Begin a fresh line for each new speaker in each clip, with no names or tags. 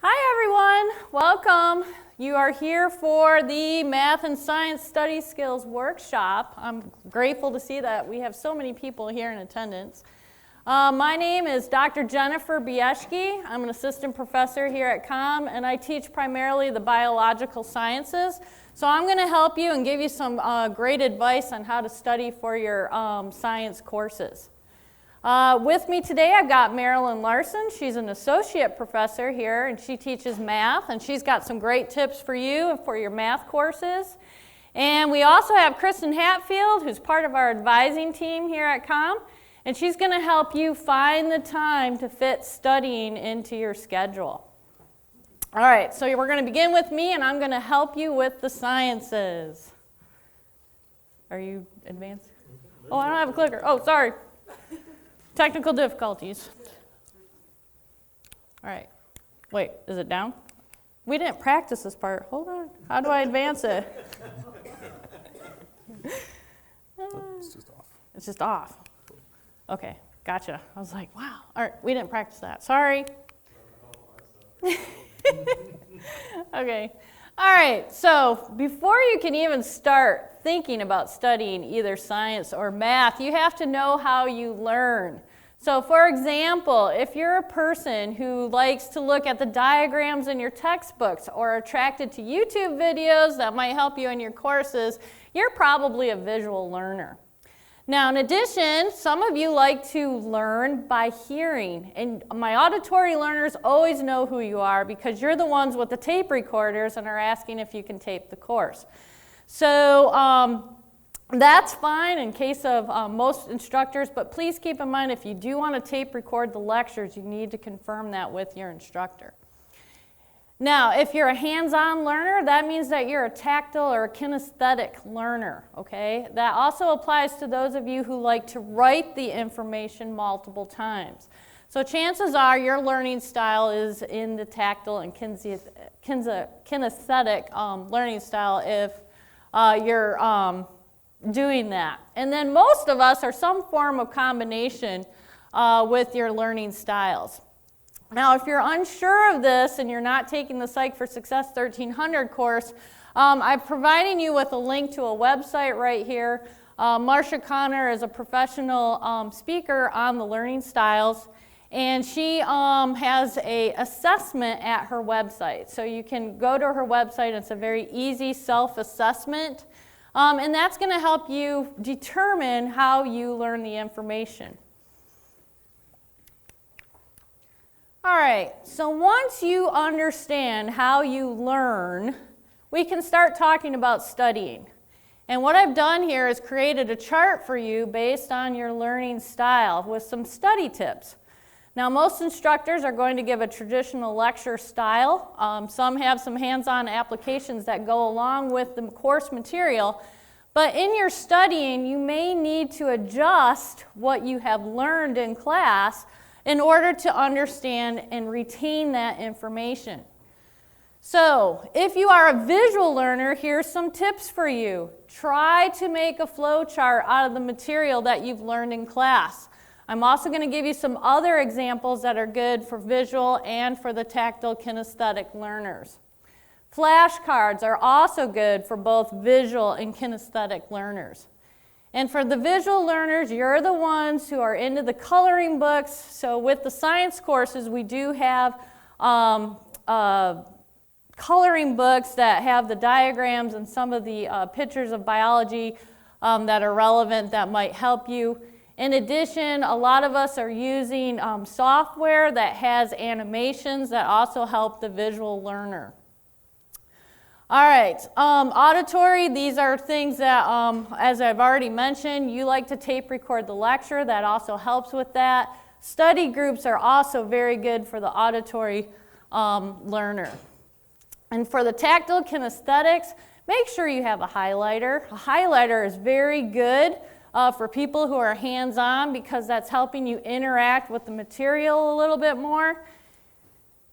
Hi everyone, welcome. You are here for the Math and Science Study Skills Workshop. I'm grateful to see that we have so many people here in attendance. My name is Dr. Jennifer Bieschke. I'm an assistant professor here at COM, and I teach primarily the biological sciences. So I'm going to help you and give you some great advice on how to study for your science courses. With me today, I've got Marilyn Larson. She's an associate professor here, and she teaches math, and she's got some great tips for you and for your math courses. And we also have Kristen Hatfield, who's part of our advising team here at COM, and she's going to help you find the time to fit studying into your schedule. All right, so we're going to begin with me, and I'm going to help you with the sciences. Are you advanced? Oh, I don't have a clicker. Oh, sorry. Technical difficulties. All right. Wait, is it down? We didn't practice this part. Hold on. How do I advance it?
It's just off.
It's just off. Okay, gotcha. I was like, wow. All right, we didn't practice that. Sorry. Okay. All right, so before you can even start thinking about studying either science or math, you have to know how you learn. So for example, if you're a person who likes to look at the diagrams in your textbooks or are attracted to YouTube videos that might help you in your courses, you're probably a visual learner. Now, in addition, some of you like to learn by hearing, and my auditory learners always know who you are because you're the ones with the tape recorders and are asking if you can tape the course. So that's fine in case of most instructors, but please keep in mind if you do want to tape record the lectures, you need to confirm that with your instructor. Now, if you're a hands-on learner, that means that you're a tactile or a kinesthetic learner, okay? That also applies to those of you who like to write the information multiple times. So chances are your learning style is in the tactile and kinesthetic learning style if you're doing that. And then most of us are some form of combination with your learning styles. Now, if you're unsure of this and you're not taking the Psych for Success 1300 course, I'm providing you with a link to a website right here. Marcia Connor is a professional speaker on the learning styles, and she has an assessment at her website. So you can go to her website. It's a very easy self-assessment, and that's going to help you determine how you learn the information. All right, so once you understand how you learn, we can start talking about studying. And what I've done here is created a chart for you based on your learning style with some study tips. Now, most instructors are going to give a traditional lecture style. Some have some hands-on applications that go along with the course material. But in your studying, you may need to adjust what you have learned in class in order to understand and retain that information. So, if you are a visual learner, here's some tips for you. Try to make a flow chart out of the material that you've learned in class. I'm also going to give you some other examples that are good for visual and for the tactile kinesthetic learners. Flashcards are also good for both visual and kinesthetic learners. And for the visual learners, you're the ones who are into the coloring books. So with the science courses, we do have coloring books that have the diagrams and some of the pictures of biology that are relevant that might help you. In addition, a lot of us are using software that has animations that also help the visual learner. All right, auditory, these are things that, as I've already mentioned, you like to tape record the lecture. That also helps with that. Study groups are also very good for the auditory learner. And for the tactile kinesthetics, make sure you have a highlighter. A highlighter is very good for people who are hands-on because that's helping you interact with the material a little bit more.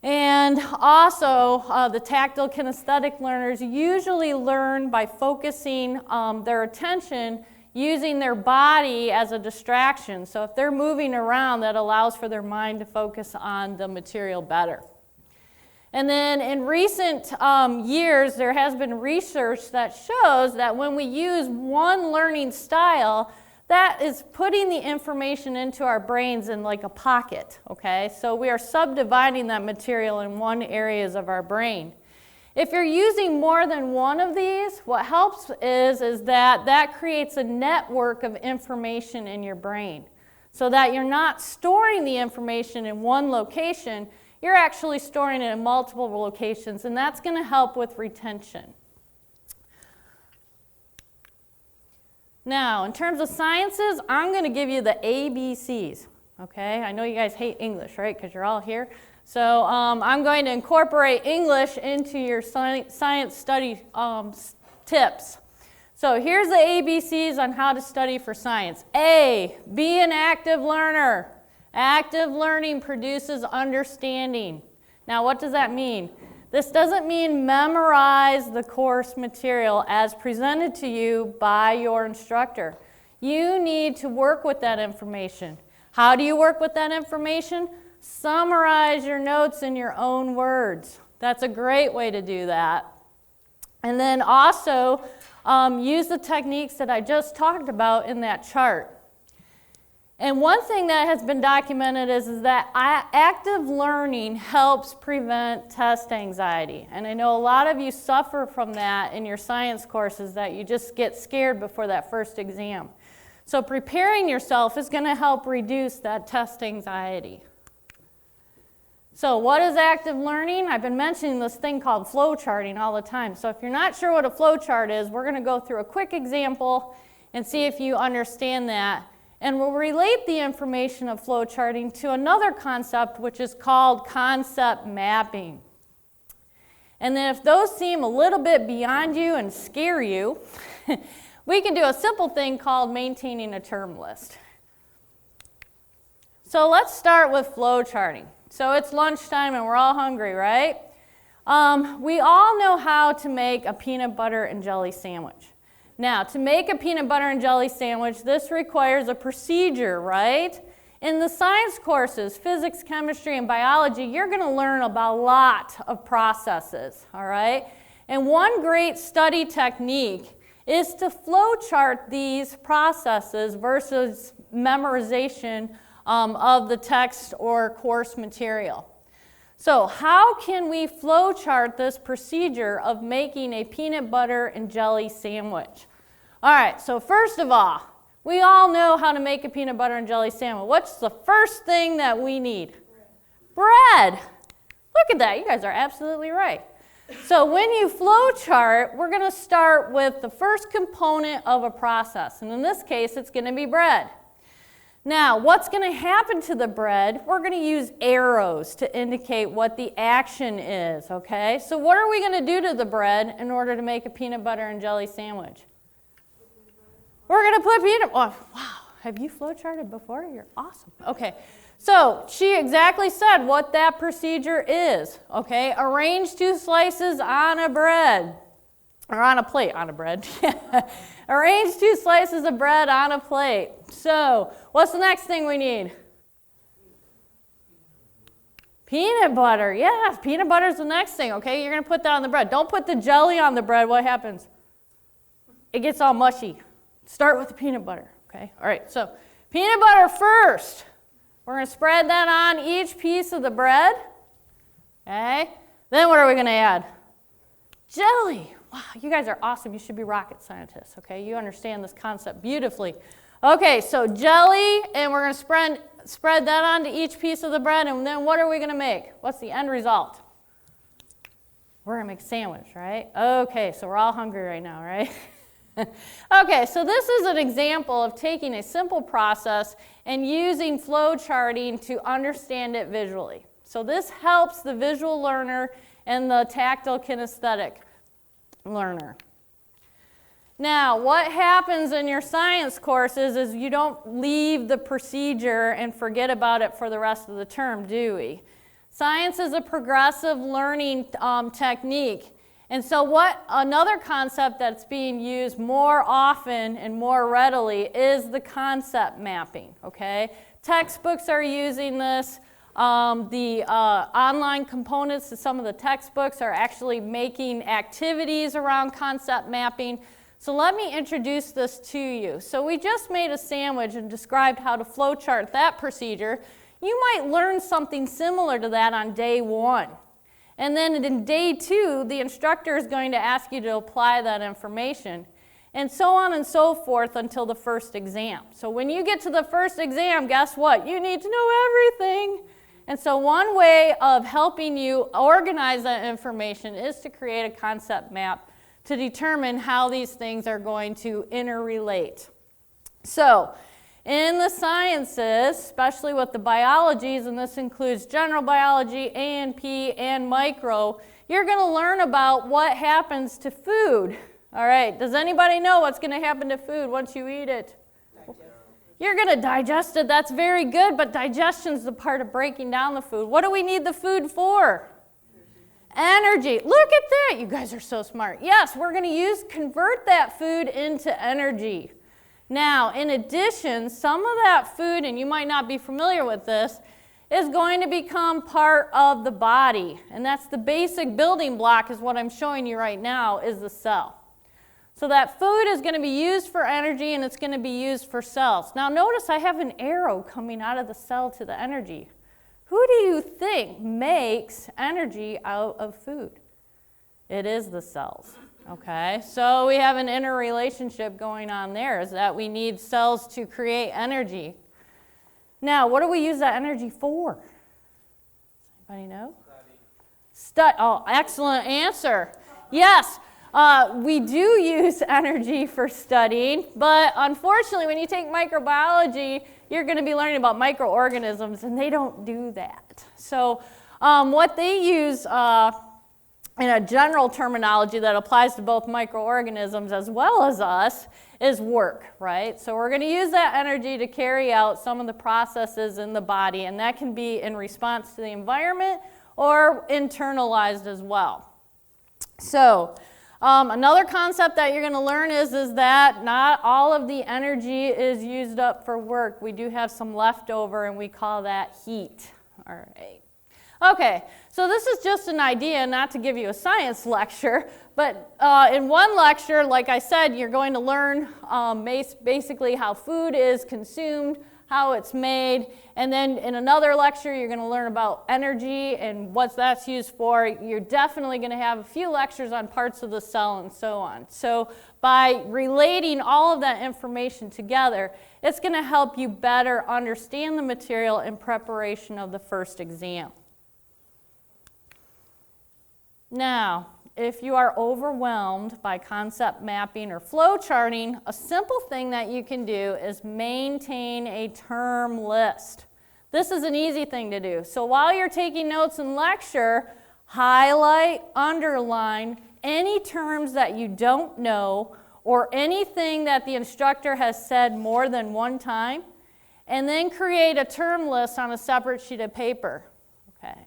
And also, the tactile kinesthetic learners usually learn by focusing their attention using their body as a distraction. So if they're moving around, that allows for their mind to focus on the material better. And then in recent years, there has been research that shows that when we use one learning style, that is putting the information into our brains in like a pocket, okay? So we are subdividing that material in one areas of our brain. If you're using more than one of these, what helps is that creates a network of information in your brain so that you're not storing the information in one location, you're actually storing it in multiple locations, and that's going to help with retention. Now, in terms of sciences, I'm going to give you the ABCs, okay? I know you guys hate English, right, because you're all here. So I'm going to incorporate English into your science study tips. So here's the ABCs on how to study for science. A, be an active learner. Active learning produces understanding. Now, what does that mean? This doesn't mean memorize the course material as presented to you by your instructor. You need to work with that information. How do you work with that information? Summarize your notes in your own words. That's a great way to do that. And then also use the techniques that I just talked about in that chart. And one thing that has been documented is that active learning helps prevent test anxiety. And I know a lot of you suffer from that in your science courses, that you just get scared before that first exam. So preparing yourself is going to help reduce that test anxiety. So what is active learning? I've been mentioning this thing called flow charting all the time. So if you're not sure what a flow chart is, we're going to go through a quick example and see if you understand that. And we'll relate the information of flow charting to another concept, which is called concept mapping. And then if those seem a little bit beyond you and scare you, we can do a simple thing called maintaining a term list. So let's start with flow charting. So it's lunchtime and we're all hungry, right? We all know how to make a peanut butter and jelly sandwich. Now, to make a peanut butter and jelly sandwich, this requires a procedure, right? In the science courses, physics, chemistry, and biology, you're going to learn about a lot of processes, all right? And one great study technique is to flow chart these processes versus memorization of the text or course material. So how can we flow chart this procedure of making a peanut butter and jelly sandwich? All right, so first of all, we all know how to make a peanut butter and jelly sandwich. What's the first thing that we need? Bread. Look at that, you guys are absolutely right. So when you flow chart, we're going to start with the first component of a process, and in this case, it's going to be bread. Now, what's going to happen to the bread? We're going to use arrows to indicate what the action is, okay? So what are we going to do to the bread in order to make a peanut butter and jelly sandwich? We're going to put peanut butter. Oh, wow, have you flow charted before? You're awesome. Okay, so she exactly said what that procedure is, okay? Arrange 2 slices on a bread, or on a plate, on a bread. Arrange 2 slices of bread on a plate. So, what's the next thing we need? Peanut butter. Yeah, peanut butter is the next thing, okay? You're going to put that on the bread. Don't put the jelly on the bread. What happens? It gets all mushy. Start with the peanut butter, okay? All right, so peanut butter first. We're going to spread that on each piece of the bread, okay? Then what are we going to add? Jelly. Wow, you guys are awesome. You should be rocket scientists, okay? You understand this concept beautifully. Okay, so jelly, and we're going to spread that onto each piece of the bread, and then what are we going to make? What's the end result? We're going to make a sandwich, right? Okay, so we're all hungry right now, right? Okay, so this is an example of taking a simple process and using flow charting to understand it visually. So this helps the visual learner and the tactile kinesthetic learner. Now, what happens in your science courses is you don't leave the procedure and forget about it for the rest of the term, do we? Science is a progressive learning technique. And so another concept that's being used more often and more readily is the concept mapping, okay? Textbooks are using this. The online components to some of the textbooks are actually making activities around concept mapping. So let me introduce this to you. So we just made a sandwich and described how to flowchart that procedure. You might learn something similar to that on day 1. And then in day 2, the instructor is going to ask you to apply that information. And so on and so forth until the first exam. So when you get to the first exam, guess what? You need to know everything. And so one way of helping you organize that information is to create a concept map to determine how these things are going to interrelate. So in the sciences, especially with the biologies, and this includes general biology, A&P, and micro, you're going to learn about what happens to food. All right, does anybody know what's going to happen to food once you eat it? You're going to digest it. That's very good, but digestion is the part of breaking down the food. What do we need the food for? Energy. Look at that. You guys are so smart. Yes, we're going to convert that food into energy. Now, in addition, some of that food, and you might not be familiar with this, is going to become part of the body. And that's the basic building block, is what I'm showing you right now, is the cell. So that food is going to be used for energy, and it's going to be used for cells. Now notice I have an arrow coming out of the cell to the energy. Who do you think makes energy out of food? It is the cells. Okay, so we have an interrelationship going on there, is that we need cells to create energy. Now, what do we use that energy for? Does anybody know? Study. Oh, excellent answer. Yes. We do use energy for studying, but unfortunately when you take microbiology, you're going to be learning about microorganisms, and they don't do that. So what they use in a general terminology that applies to both microorganisms as well as us is work, right? So we're going to use that energy to carry out some of the processes in the body, and that can be in response to the environment or internalized as well. So another concept that you're going to learn is that not all of the energy is used up for work. We do have some leftover, and we call that heat. All right. Okay, so this is just an idea, not to give you a science lecture, but in one lecture, like I said, you're going to learn basically how food is consumed, how it's made, and then in another lecture, you're going to learn about energy and what that's used for. You're definitely going to have a few lectures on parts of the cell and so on. So by relating all of that information together, it's going to help you better understand the material in preparation of the first exam. Now, if you are overwhelmed by concept mapping or flow charting, a simple thing that you can do is maintain a term list. This is an easy thing to do. So while you're taking notes in lecture, highlight, underline any terms that you don't know or anything that the instructor has said more than one time, and then create a term list on a separate sheet of paper. Okay.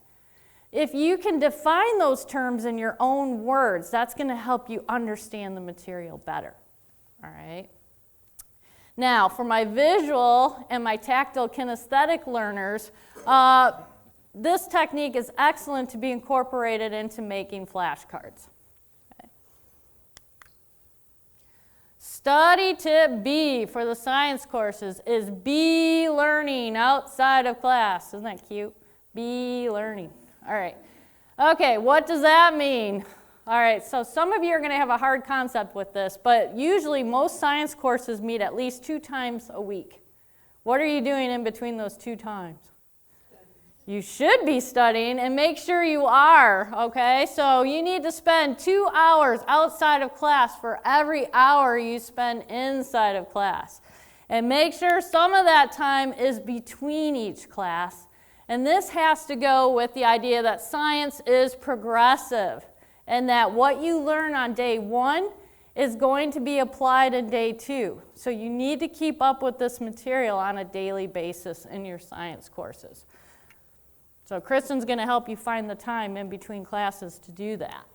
If you can define those terms in your own words, that's going to help you understand the material better. All right. Now, for my visual and my tactile kinesthetic learners, this technique is excellent to be incorporated into making flashcards. Okay. Study tip B for the science courses is be learning outside of class. Isn't that cute? Be learning. All right. Okay, what does that mean? All right, so some of you are going to have a hard concept with this, but usually most science courses meet at least 2 times a week. What are you doing in between those 2 times? You should be studying, and make sure you are, okay? So you need to spend 2 hours outside of class for every hour you spend inside of class. And make sure some of that time is between each class. And this has to go with the idea that science is progressive and that what you learn on day 1 is going to be applied in day 2. So you need to keep up with this material on a daily basis in your science courses. So Kristen's going to help you find the time in between classes to do that.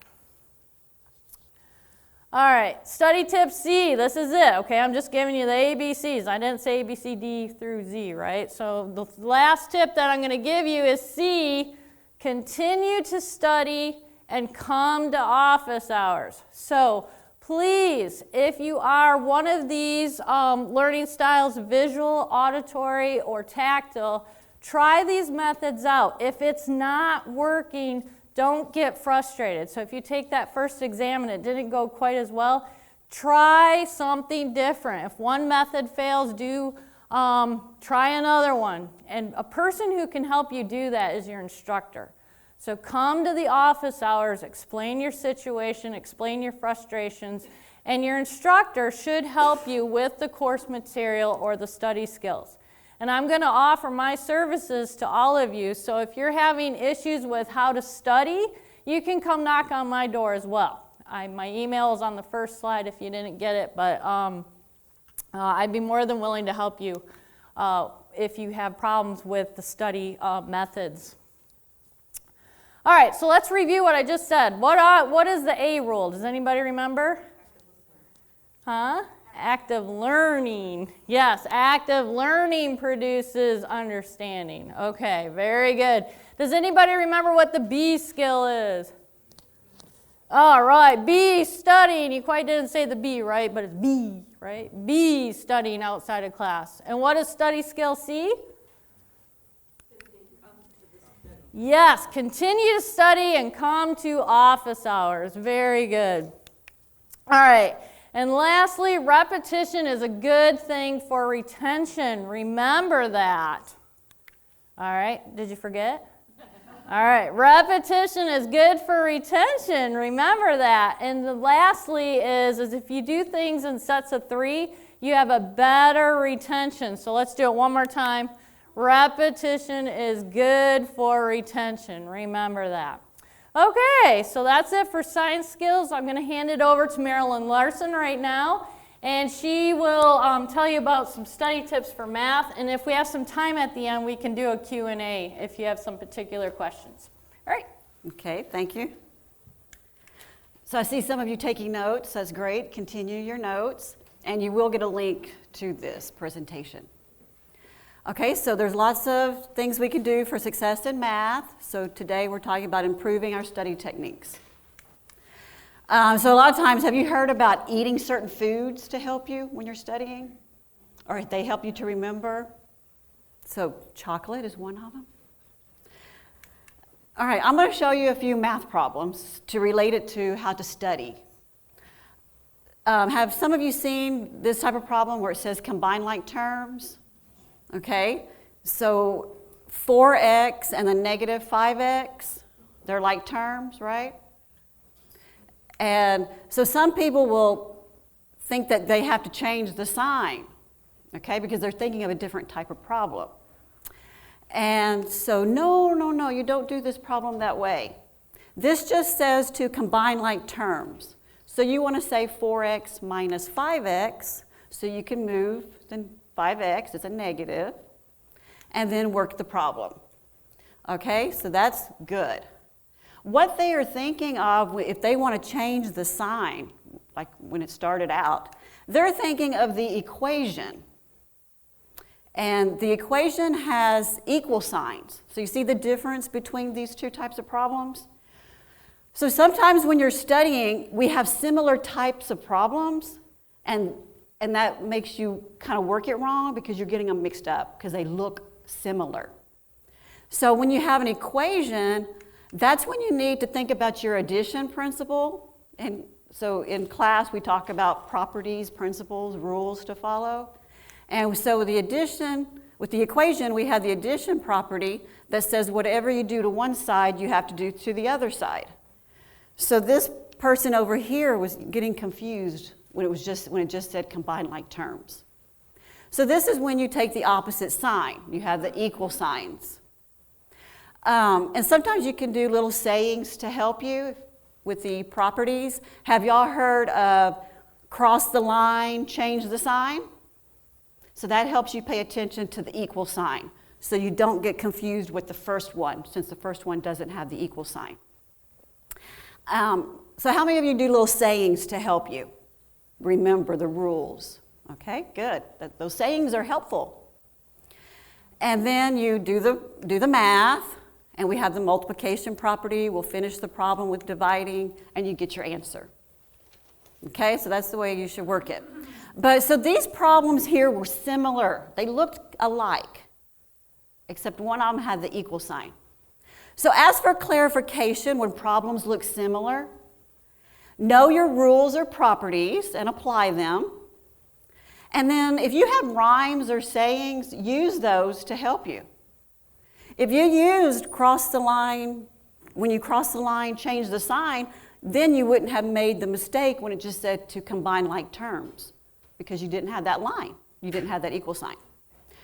All right, study tip C, this is it, okay? I'm just giving you the ABCs. I didn't say A, B, C, D through Z, right? So the last tip that I'm going to give you is C, continue to study and come to office hours. So please, if you are one of these learning styles, visual, auditory, or tactile, try these methods out. If it's not working, don't get frustrated. So if you take that first exam and it didn't go quite as well, try something different. If one method fails, try another one. And a person who can help you do that is your instructor. So come to the office hours, explain your situation, explain your frustrations, and your instructor should help you with the course material or the study skills. And I'm going to offer my services to all of you, so if you're having issues with how to study, you can come knock on my door as well. My email is on the first slide if you didn't get it, but I'd be more than willing to help you if you have problems with the study methods. All right, so let's review what I just said. What is the A rule? Does anybody remember? Huh? Active learning. Yes, active learning produces understanding. Okay, very good. Does anybody remember what the B skill is? All right, B, studying. You quite didn't say the B, right? But it's B, right? B, studying outside of class. And what is study skill C? Yes, continue to study and come to office hours. Very good. All right. And lastly, repetition is a good thing for retention. Remember that. All right, did you forget? All right, repetition is good for retention. Remember that. And lastly is if you do things in sets of 3, you have a better retention. So let's do it one more time. Repetition is good for retention. Remember that. Okay, so that's it for science skills. I'm going to hand it over to Marilyn Larson right now, and she will tell you about some study tips for math, and if we have some time at the end, we can do a Q&A if you have some particular questions. All right.
Okay, thank you. So I see some of you taking notes. That's great. Continue your notes, and you will get a link to this presentation. Okay, so there's lots of things we can do for success in math. So today we're talking about improving our study techniques. So a lot of times, have you heard about eating certain foods to help you when you're studying? Or they help you to remember? So chocolate is one of them. All right, I'm going to show you a few math problems to relate it to how to study. Have some of you seen this type of problem where it says combine like terms? Okay, so 4x and the negative 5x, they're like terms, right? And so some people will think that they have to change the sign, okay, because they're thinking of a different type of problem. And so no, you don't do this problem that way. This just says to combine like terms. So you want to say 4x minus 5x, so you can move the 5x, it's a negative, and then work the problem. Okay, so that's good. What they are thinking of, if they want to change the sign, like when it started out, they're thinking of the equation. And the equation has equal signs. So you see the difference between these two types of problems? So sometimes when you're studying, we have similar types of problems, and that makes you kind of work it wrong because you're getting them mixed up because they look similar. So when you have an equation, that's when you need to think about your addition principle. And so in class, we talk about properties, principles, rules to follow. And so with the equation, we have the addition property that says whatever you do to one side, you have to do to the other side. So this person over here was getting confused when it just said combine like terms. So this is when you take the opposite sign. You have the equal signs. And sometimes you can do little sayings to help you with the properties. Have y'all heard of cross the line, change the sign? So that helps you pay attention to the equal sign, so you don't get confused with the first one, since the first one doesn't have the equal sign. So how many of you do little sayings to help you remember the rules? Okay, good. Those sayings are helpful. And then you do the math, and we have the multiplication property. We'll finish the problem with dividing, and you get your answer. Okay, so that's the way you should work it. But so these problems here were similar. They looked alike, except one of them had the equal sign. So as for clarification, when problems look similar, know your rules or properties and apply them. And then if you have rhymes or sayings, use those to help you. If you used cross the line, when you cross the line, change the sign, then you wouldn't have made the mistake when it just said to combine like terms, because you didn't have that line. You didn't have that equal sign.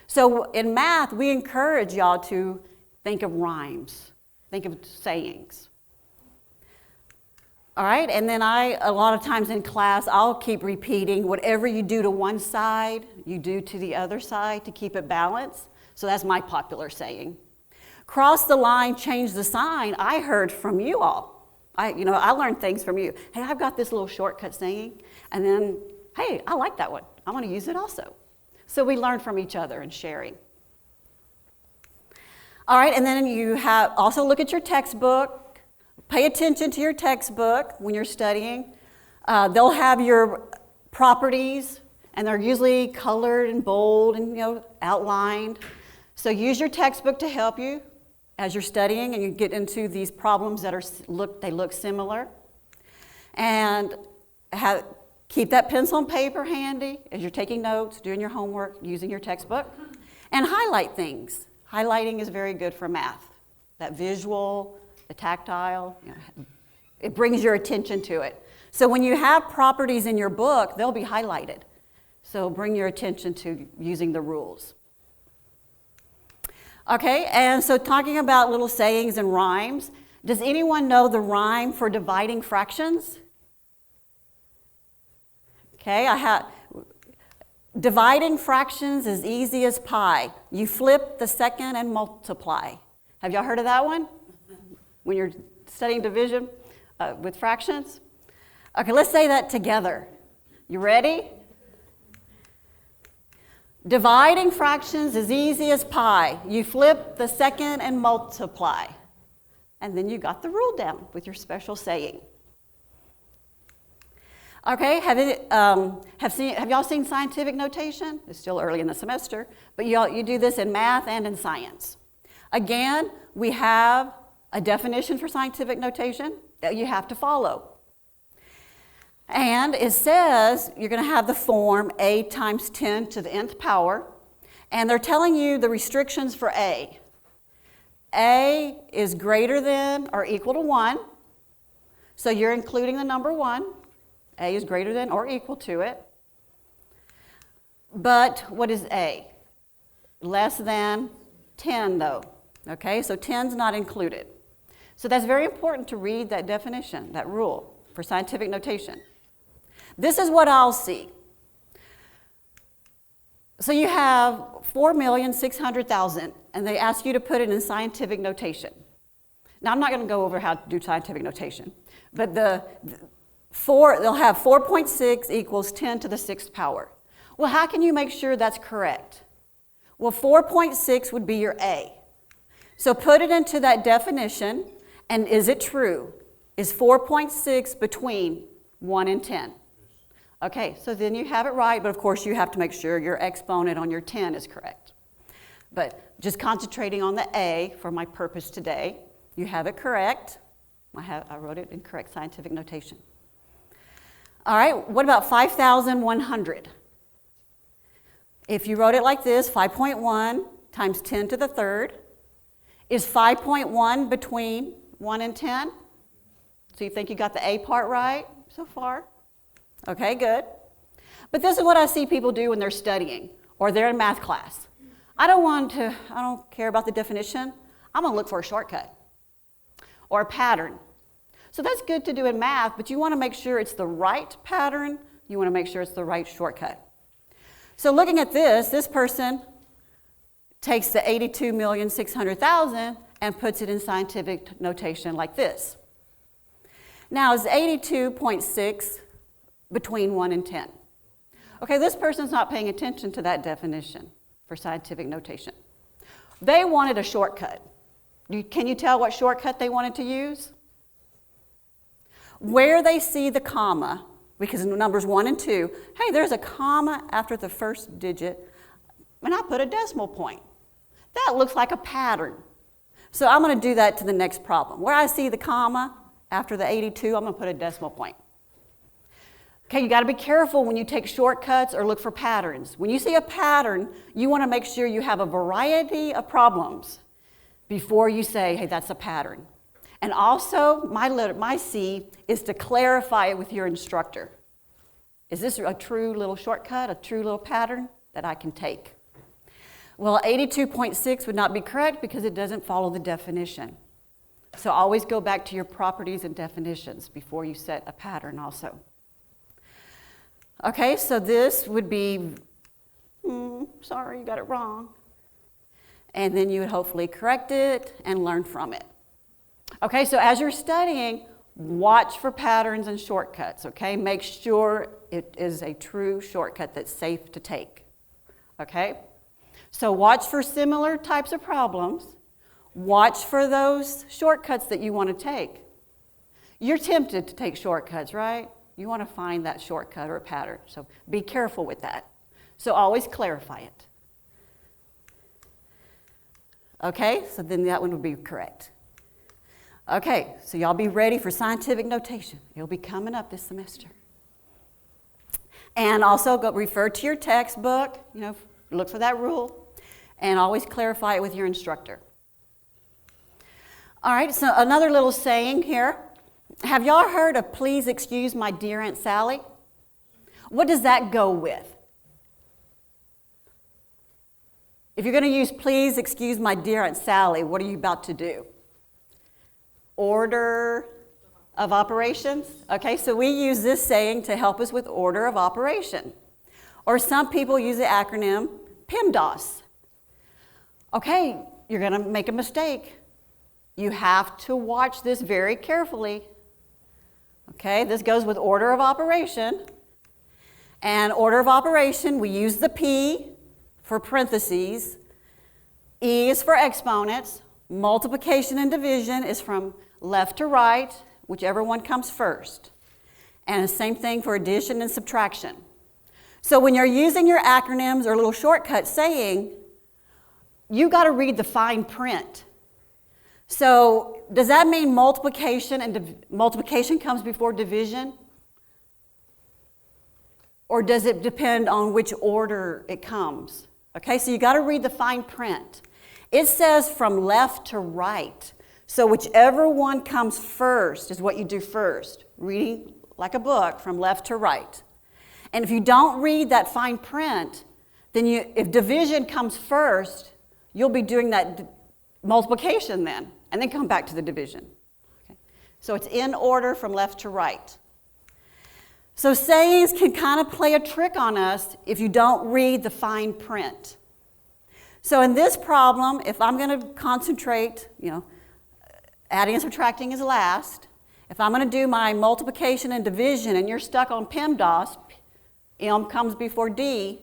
So in math, we encourage y'all to think of rhymes, think of sayings. All right, and then a lot of times in class, I'll keep repeating whatever you do to one side, you do to the other side to keep it balanced. So that's my popular saying. Cross the line, change the sign, I heard from you all. I learned things from you. Hey, I've got this little shortcut saying, and then, hey, I like that one. I want to use it also. So we learn from each other and sharing. All right, and then you have also look at your textbook. Pay attention to your textbook when you're studying. They'll have your properties, and they're usually colored and bold and outlined. So use your textbook to help you as you're studying and you get into these problems that look similar. And keep that pencil and paper handy as you're taking notes, doing your homework, using your textbook, and highlight things. Highlighting is very good for math. That visual, the tactile, it brings your attention to it. So when you have properties in your book, they'll be highlighted. So bring your attention to using the rules. Okay, and so talking about little sayings and rhymes, does anyone know the rhyme for dividing fractions? Okay, dividing fractions is easy as pie. You flip the second and multiply. Have y'all heard of that one? When you're studying division with fractions? Okay, let's say that together. You ready? Dividing fractions is easy as pie. You flip the second and multiply. And then you got the rule down with your special saying. Okay, have y'all seen scientific notation? It's still early in the semester, but you do this in math and in science. Again, we have a definition for scientific notation that you have to follow. And it says you're going to have the form a times 10 to the nth power, and they're telling you the restrictions for a. A is greater than or equal to 1, so you're including the number 1. A is greater than or equal to it. But what is A? Less than 10, though. Okay, so 10's not included. So that's very important to read that definition, that rule for scientific notation. This is what I'll see. So you have 4,600,000, and they ask you to put it in scientific notation. Now, I'm not going to go over how to do scientific notation, but they'll have 4.6 equals 10 to the 6th power. Well, how can you make sure that's correct? Well, 4.6 would be your A. So put it into that definition, and is it true? Is 4.6 between 1 and 10? Okay, so then you have it right, but of course you have to make sure your exponent on your 10 is correct. But just concentrating on the A for my purpose today, you have it correct. I wrote it in correct scientific notation. All right, what about 5,100? If you wrote it like this, 5.1 times 10 to the 3rd, is 5.1 between 1 and 10? So you think you got the A part right so far? Okay, good. But this is what I see people do when they're studying or they're in math class. I don't care about the definition. I'm going to look for a shortcut or a pattern. So that's good to do in math, but you want to make sure it's the right pattern. You want to make sure it's the right shortcut. So looking at this person takes the 82,600,000 and puts it in scientific notation like this. Now, is 82.6 between 1 and 10? Okay, this person's not paying attention to that definition for scientific notation. They wanted a shortcut. Can you tell what shortcut they wanted to use? Where they see the comma, because in numbers 1 and 2, hey, there's a comma after the first digit, and I put a decimal point. That looks like a pattern. So I'm going to do that to the next problem. Where I see the comma after the 82, I'm going to put a decimal point. Okay, you got to be careful when you take shortcuts or look for patterns. When you see a pattern, you want to make sure you have a variety of problems before you say, hey, that's a pattern. And also, my C is to clarify it with your instructor. Is this a true little shortcut, a true little pattern that I can take? Well, 82.6 would not be correct because it doesn't follow the definition. So always go back to your properties and definitions before you set a pattern also. Okay, so this would be, sorry, you got it wrong. And then you would hopefully correct it and learn from it. Okay, so as you're studying, watch for patterns and shortcuts, okay? Make sure it is a true shortcut that's safe to take, okay? So watch for similar types of problems. Watch for those shortcuts that you want to take. You're tempted to take shortcuts, right? You want to find that shortcut or a pattern, so be careful with that. So always clarify it. Okay, so then that one would be correct. Okay, so y'all be ready for scientific notation. It'll be coming up this semester. And also go refer to your textbook, look for that rule, and always clarify it with your instructor. All right, so another little saying here. Have y'all heard of please excuse my dear Aunt Sally? What does that go with? If you're going to use please excuse my dear Aunt Sally, what are you about to do? Order of operations? Okay, so we use this saying to help us with order of operation. Or some people use the acronym PEMDAS. Okay, you're going to make a mistake. You have to watch this very carefully. Okay, this goes with order of operation. And order of operation, we use the P for parentheses. E is for exponents. Multiplication and division is from left to right, whichever one comes first. And the same thing for addition and subtraction. So when you're using your acronyms or little shortcut saying, you got to read the fine print. So does that mean multiplication and multiplication comes before division? Or does it depend on which order it comes? Okay, so you got to read the fine print. It says from left to right. So whichever one comes first is what you do first, reading like a book from left to right. And if you don't read that fine print, then if division comes first, you'll be doing that multiplication then, and then come back to the division. Okay? So it's in order from left to right. So sayings can kind of play a trick on us if you don't read the fine print. So in this problem, if I'm going to concentrate, adding and subtracting is last. If I'm going to do my multiplication and division and you're stuck on PEMDAS, M comes before D,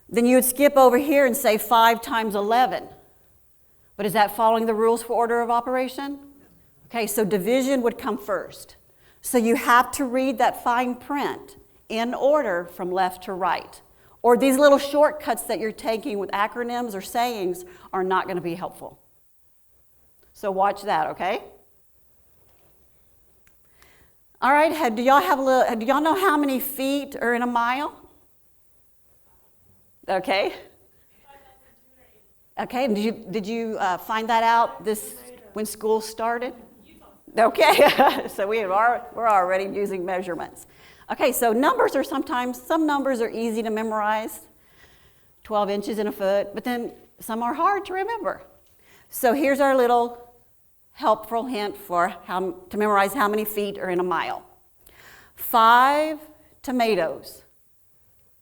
then you would skip over here and say 5 times 11. But is that following the rules for order of operation? Okay, so division would come first. So you have to read that fine print in order from left to right. Or these little shortcuts that you're taking with acronyms or sayings are not going to be helpful. So watch that, okay? All right, do y'all know how many feet are in a mile? Okay. Okay, and did you find that out when school started? Okay, so we're already using measurements. Okay, so numbers are some numbers are easy to memorize, 12 inches in a foot, but then some are hard to remember. So here's our little helpful hint for to memorize how many feet are in a mile. 5 tomatoes.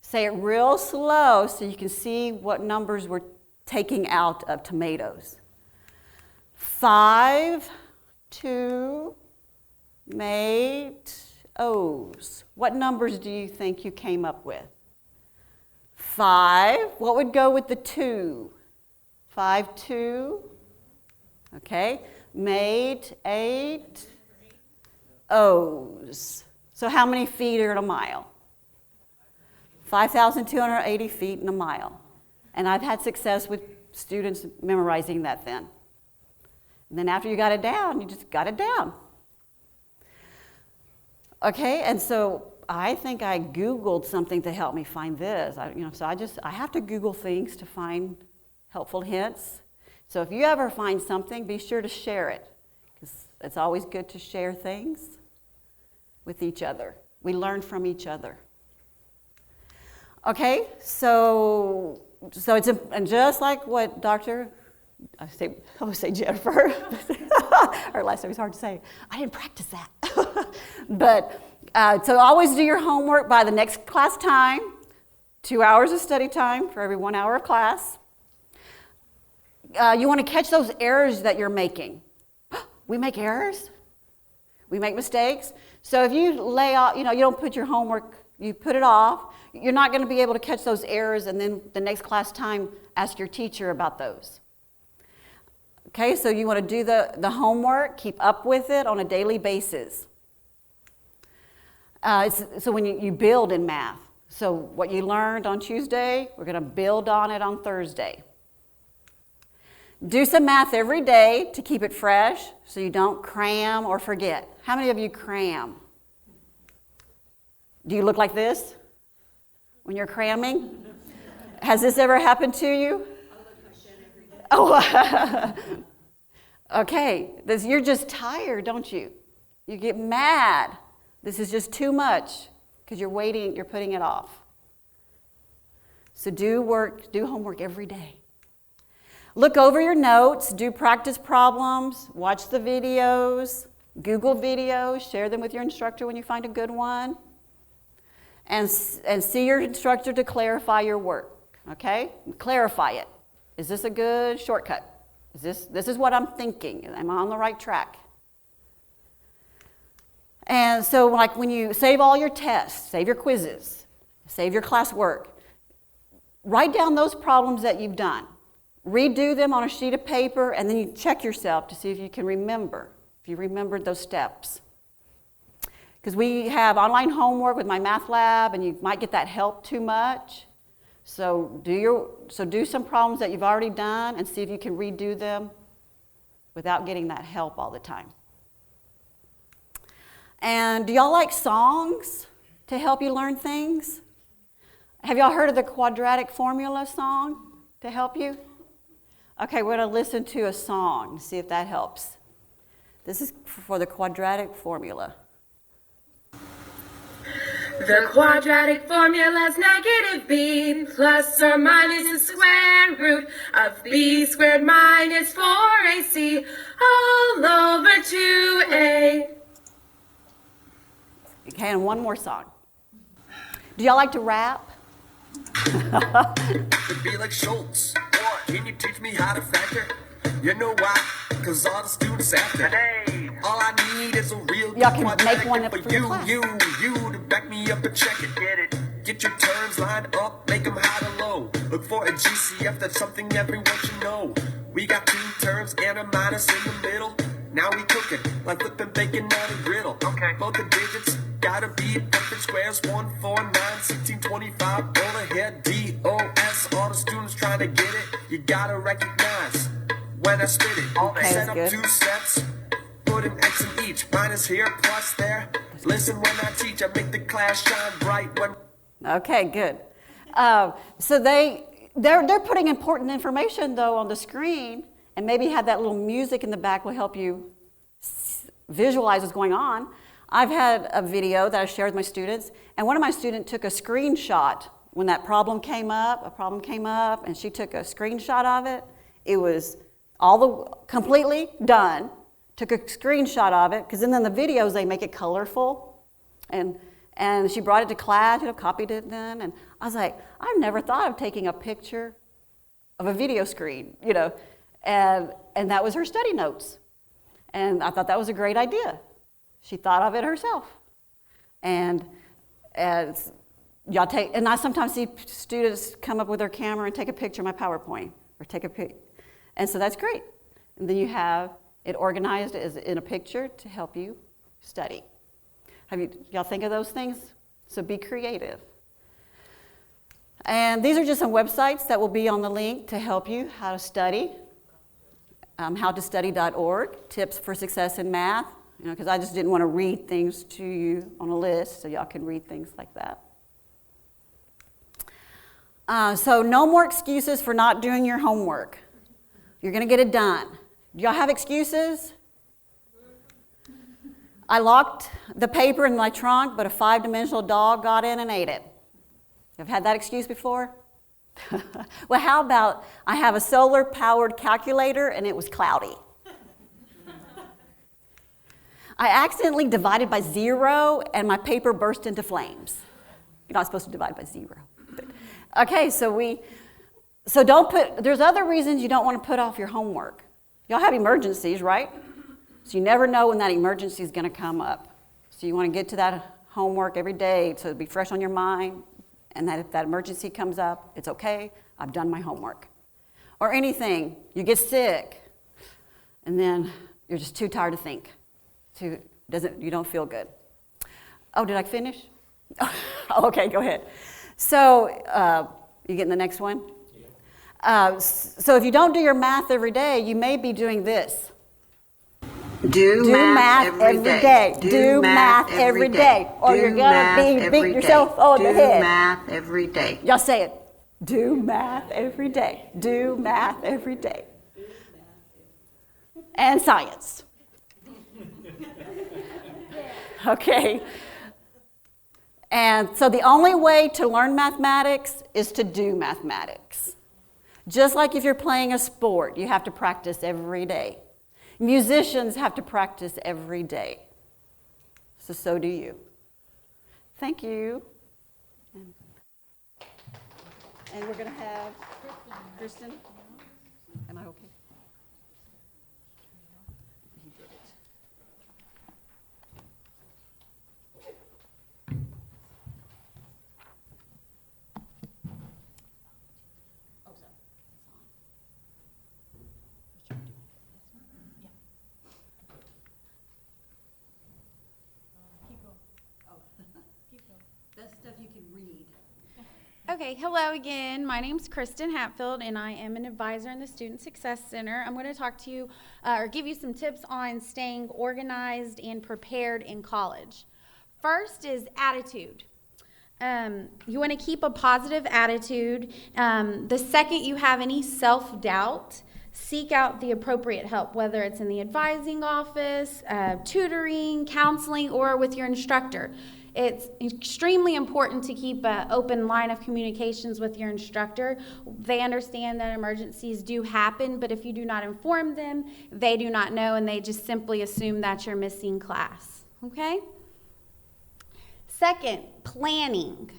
Say it real slow so you can see what numbers we're taking out of tomatoes. 5 tomatoes. made O's. What numbers do you think you came up with? 5. What would go with the 2? 5, 2. Okay. Made 8 O's. So how many feet are in a mile? 5,280 feet in a mile. And I've had success with students memorizing that then. And then after you got it down, you just got it down. Okay, and so I think I Googled something to help me find this. I have to Google things to find helpful hints. So if you ever find something, be sure to share it, because it's always good to share things with each other. We learn from each other. Okay, so it's and just like what I would say Jennifer, her last name was hard to say. I didn't practice that. But so always do your homework by the next class time. 2 hours of study time for every 1 hour of class. You want to catch those errors that you're making. We make errors. We make mistakes. So if you lay off, you don't put your homework, you put it off, you're not going to be able to catch those errors, and then the next class time, ask your teacher about those. Okay, so you want to do the homework, keep up with it on a daily basis. So when you build in math, so what you learned on Tuesday, we're going to build on it on Thursday. Do some math every day to keep it fresh so you don't cram or forget. How many of you cram? Do you look like this when you're cramming? Has this ever happened to you? Oh, okay. You're just tired, don't you? You get mad. This is just too much because you're putting it off. So do homework every day. Look over your notes, do practice problems, watch the videos, Google videos, share them with your instructor when you find a good one, and see your instructor to clarify your work, okay? Clarify it. Is this a good shortcut? This is what I'm thinking. Am I on the right track? And so like when you save all your tests, save your quizzes, save your classwork, write down those problems that you've done. Redo them on a sheet of paper, and then you check yourself to see if you can remember, if you remembered those steps. Because we have online homework with my math lab, and you might get that help too much. So do some problems that you've already done and see if you can redo them without getting that help all the time. And do y'all like songs to help you learn things? Have y'all heard of the quadratic formula song to help you? Okay, we're going to listen to a song to see if that helps. This is for the quadratic formula.
The quadratic formula's negative b plus or minus the square root of b squared minus 4ac all over 2a.
Okay, and one more song. Do y'all like to rap?
Could be like Schultz. Can you teach me how to factor? You know why? Because all the students after. Hey, all I need is a real
y'all can
quadratic
make one up
for
for your
you,
class.
you to back me up and check it. Get it. Get your terms lined up, make them high to low. Look for a GCF, that's something everyone should know. We got 2 terms and a minus in the middle. Now we cooking like flipping bacon on a griddle. Okay. Both the digits gotta be perfect squares. 1, 4, 9, 16, 25. Roll ahead, DOS. All the students trying to get it. You gotta recognize when I spit it.
Okay,
Set
that's
up
good.
2 sets. Put an X in each. Minus here, plus there. Listen when I teach. I make the class shine bright when.
Okay, good. So they're putting important information though on the screen, and maybe have that little music in the back will help you visualize what's going on. I've had a video that I shared with my students, and one of my students took a screenshot when that problem came up. A problem came up, and she took a screenshot of it. It was completely done. Took a screenshot of it, because then in the videos they make it colorful, and she brought it to class, copied it then, and I was like, I've never thought of taking a picture of a video screen, and that was her study notes. And I thought that was a great idea. She thought of it herself. And as y'all take, and I sometimes see students come up with their camera and take a picture of my PowerPoint, or take a pic, and so that's great. And then you have it organized as in a picture to help you study. Y'all think of those things? So be creative. And these are just some websites that will be on the link to help you how to study. Howtostudy.org, tips for success in math. Because I just didn't want to read things to you on a list, so y'all can read things like that. So no more excuses for not doing your homework. You're going to get it done. Do y'all have excuses? I locked the paper in my trunk, but a 5-dimensional dog got in and ate it. You've had that excuse before? Well, how about I have a solar-powered calculator and it was cloudy? I accidentally divided by 0 and my paper burst into flames. You're not supposed to divide by 0. Okay, so don't put, there's other reasons you don't want to put off your homework. Y'all have emergencies, right? So you never know when that emergency is going to come up. So you want to get to that homework every day so it'll be fresh on your mind, and that if that emergency comes up, it's okay, I've done my homework. Or anything, you get sick, and then you're just too tired to think. You don't feel good. Oh, did I finish? Okay, go ahead. So, you getting the next one? Yeah. So if you don't do your math every day, you may be doing this.
Do math every day.
Do math every day. Or you're going to beat yourself on the head.
Do math every day.
Y'all say it. Do math every day. Do math every day. And science. Okay. And so the only way to learn mathematics is to do mathematics. Just like if you're playing a sport, you have to practice every day. Musicians have to practice every day. So do you. Thank you. And we're going to have Kristen. Am I okay? You did it. Oh, sorry. That's stuff you can read.
Okay, hello again. My name's Kristen Hatfield, and I am an advisor in the Student Success Center. I'm going to talk to you or give you some tips on staying organized and prepared in college. First is attitude. You want to keep a positive attitude. The second you have any self-doubt, seek out the appropriate help, whether it's in the advising office, tutoring, counseling, or with your instructor. It's extremely important to keep an open line of communications with your instructor. They understand that emergencies do happen, but if you do not inform them, they do not know, and they just simply assume that you're missing class. Okay? Second, planning.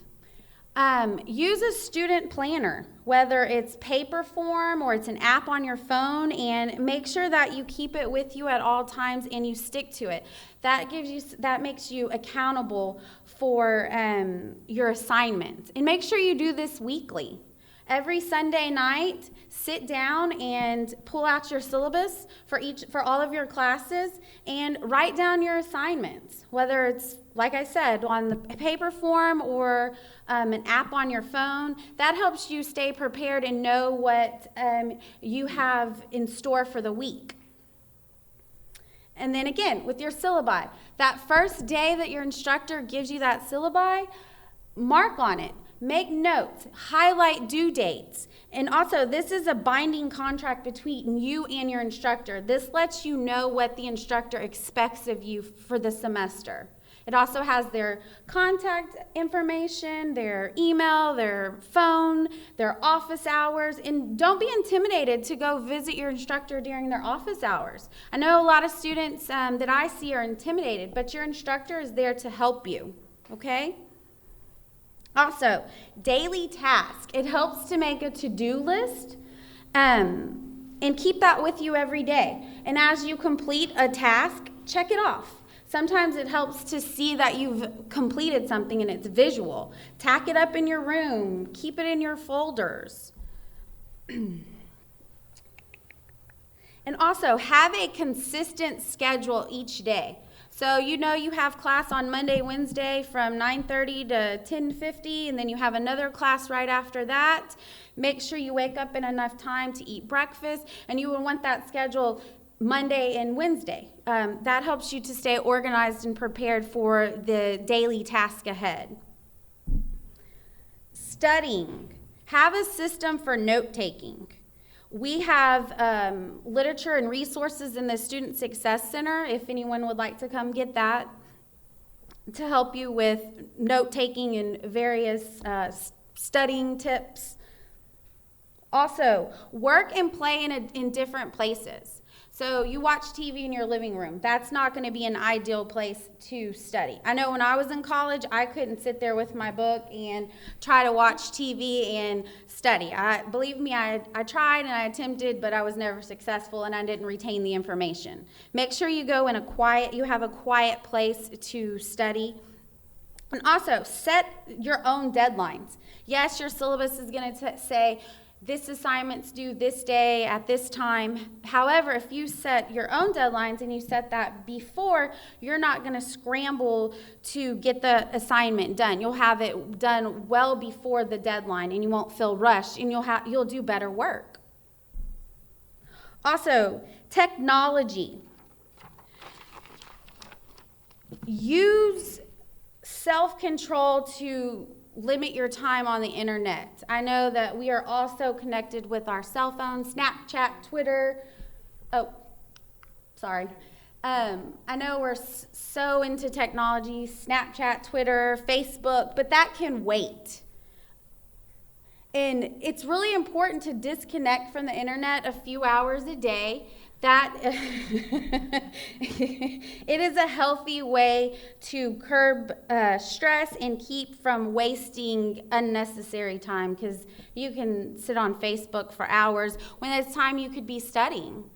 Use a student planner, whether it's paper form or it's an app on your phone, and make sure that you keep it with you at all times and you stick to it. That makes you accountable for your assignments. And make sure you do this weekly. Every Sunday night, sit down and pull out your syllabus for all of your classes and write down your assignments, whether it's, like I said, on the paper form or an app on your phone. That helps you stay prepared and know what you have in store for the week. And then again, with your syllabi, that first day that your instructor gives you that syllabi, mark on it. Make notes, highlight due dates. And also, this is a binding contract between you and your instructor. This lets you know what the instructor expects of you for the semester. It also has their contact information, their email, their phone, their office hours. And don't be intimidated to go visit your instructor during their office hours. I know a lot of students that I see are intimidated, but your instructor is there to help you, okay? Also, daily task. It helps to make a to-do list and keep that with you every day. And as you complete a task, check it off. Sometimes it helps to see that you've completed something and it's visual. Tack it up in your room. Keep it in your folders. And also, have a consistent schedule each day. So you know you have class on Monday, Wednesday from 9:30 to 10:50, and then you have another class right after that. Make sure you wake up in enough time to eat breakfast, and you will want that schedule Monday and Wednesday. That helps you to stay organized and prepared for the daily task ahead. Studying. Have a system for note-taking. We have literature and resources in the Student Success Center, if anyone would like to come get that, to help you with note-taking and various studying tips. Also, work and play in different places. So you watch TV in your living room. That's not going to be an ideal place to study. I know when I was in college, I couldn't sit there with my book and try to watch TV and study. Believe me, I tried and I attempted, but I was never successful and I didn't retain the information. Make sure you go in you have a quiet place to study. And also, set your own deadlines. Yes, your syllabus is going to say, this assignment's due this day at this time. However, if you set your own deadlines and you set that before, you're not going to scramble to get the assignment done. You'll have it done well before the deadline and you won't feel rushed and you'll do better work. Also, technology. Use self-control to limit your time on the internet. I know that we are also connected with our cell phones, Snapchat, Twitter. I know we're so into technology, Snapchat, Twitter, Facebook, but that can wait. And it's really important to disconnect from the internet a few hours a day. That it is a healthy way to curb stress and keep from wasting unnecessary time, because you can sit on Facebook for hours when it's time you could be studying.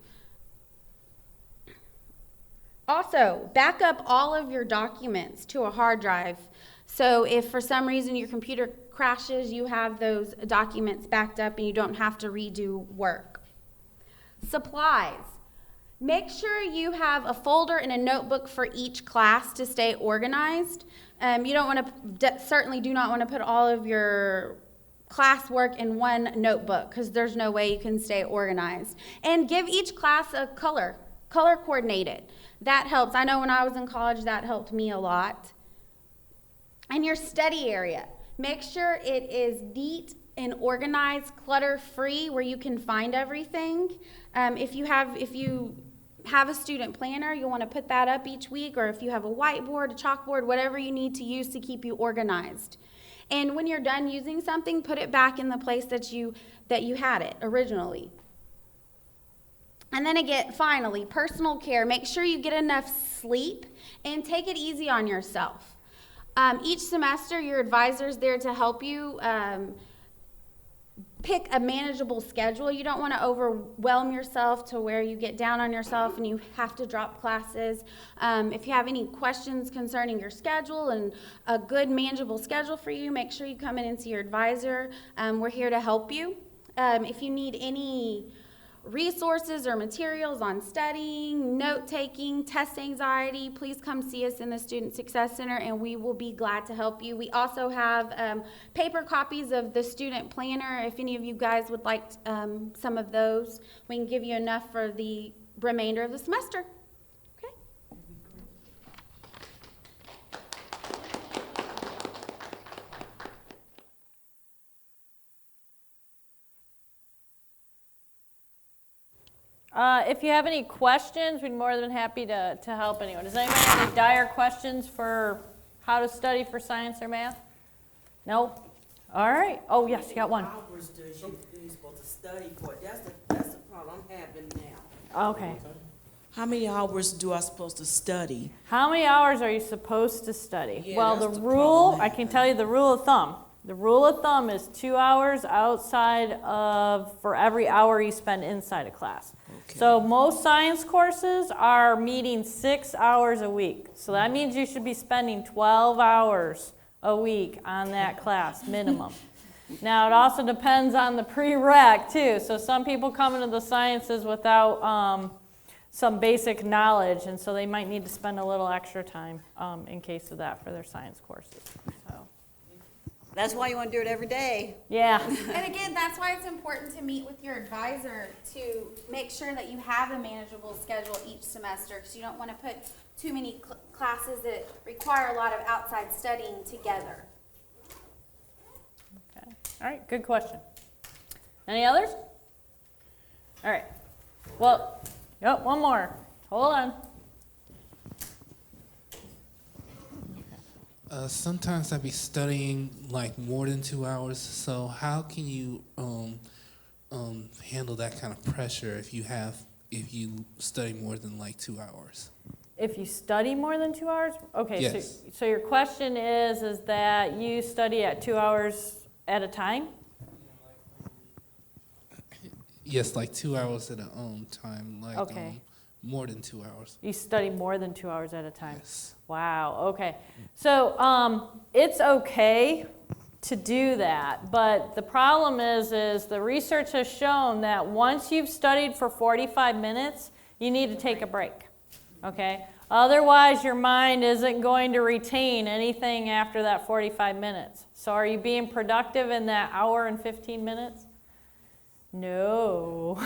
Also, back up all of your documents to a hard drive. So if for some reason your computer crashes, you have those documents backed up and you don't have to redo work. Supplies. Make sure you have a folder and a notebook for each class to stay organized. You don't want to, certainly do not want to put all of your classwork in one notebook, because there's no way you can stay organized. And give each class a color coordinated. That helps. I know when I was in college, that helped me a lot. And your study area. Make sure it is neat and organized, clutter-free, where you can find everything. If you have a student planner, you'll want to put that up each week, or if you have a whiteboard, a chalkboard, whatever you need to use to keep you organized. And when you're done using something, put it back in the place that you had it originally. And then again, finally, personal care. Make sure you get enough sleep and take it easy on yourself. Each semester, your advisor's there to help you pick a manageable schedule. You don't want to overwhelm yourself to where you get down on yourself and you have to drop classes. If you have any questions concerning your schedule and a good manageable schedule for you, make sure you come in and see your advisor. We're here to help you. If you need any resources or materials on studying, note-taking, test anxiety, please come see us in the Student Success Center and we will be glad to help you. We also have paper copies of the student planner. If any of you guys would like some of those, we can give you enough for the remainder of the semester. Okay?
If you have any questions, we'd be more than happy to help anyone. Does anyone have any dire questions for how to study for science or math? No? All right. Oh, yes, you got one.
How many hours do you supposed to study for? That's the problem I'm having now.
Okay.
How many hours do I supposed to study?
How many hours are you supposed to study?
Yeah,
Well,
that's
the
the
rule,
problem.
I can tell you the rule of thumb. The rule of thumb is 2 hours outside of, for every hour you spend inside a class.
Okay.
So most science courses are meeting 6 hours a week. So that means you should be spending 12 hours a week on that class, minimum. Now, it also depends on the prereq, too. So some people come into the sciences without some basic knowledge, and so they might need to spend a little extra time in case of that for their science courses. So.
That's why you want to do it every day.
Yeah.
And again, that's why it's important to meet with your advisor to make sure that you have a manageable schedule each semester, because you don't want to put too many classes that require a lot of outside studying together.
Okay. All right, good question. Any others? All right. Well, yep, one more. Hold on.
Sometimes I be studying like more than 2 hours. So how can you handle that kind of pressure if you study more than like 2 hours?
If you study more than 2 hours? Okay,
Yes.
so your question is that you study at 2 hours at a time?
Yes, like 2 hours at a time, like
Okay.
more than 2 hours.
You study more than 2 hours at a time?
Yes.
Wow, okay. So it's okay to do that, but the problem is the research has shown that once you've studied for 45 minutes, you need to take a break, okay? Otherwise, your mind isn't going to retain anything after that 45 minutes. So are you being productive in that hour and 15 minutes? No.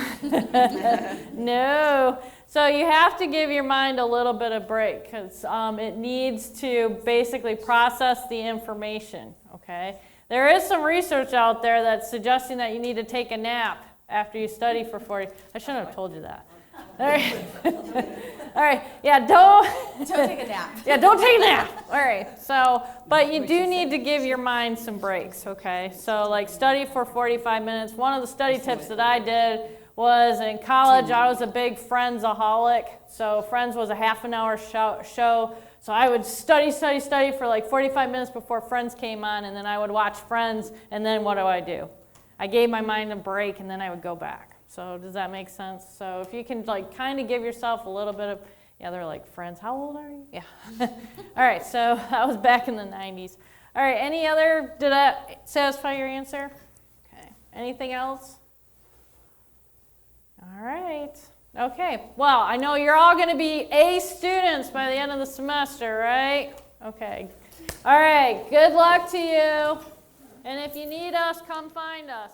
No. So you have to give your mind a little bit of break because it needs to basically process the information, okay? There is some research out there that's suggesting that you need to take a nap after you study for 40. I shouldn't have told you that. All right. All right. Yeah, don't
take a nap.
Yeah, don't take a nap. All right. So, but you do need to give your mind some breaks, okay? So, like, study for 45 minutes. One of the study tips that I did was in college, I was a big Friends-aholic. So, Friends was a half an hour show. So, I would study for like 45 minutes before Friends came on, and then I would watch Friends, and then what do? I gave my mind a break, and then I would go back. So does that make sense? So if you can like kind of give yourself a little bit of, yeah, they're like, Friends, how old are you? Yeah. All right, so that was back in the 90s. All right, any other, did that satisfy your answer? Okay, anything else? All right, okay. Well, I know you're all going to be A students by the end of the semester, right? Okay. All right, good luck to you. And if you need us, come find us.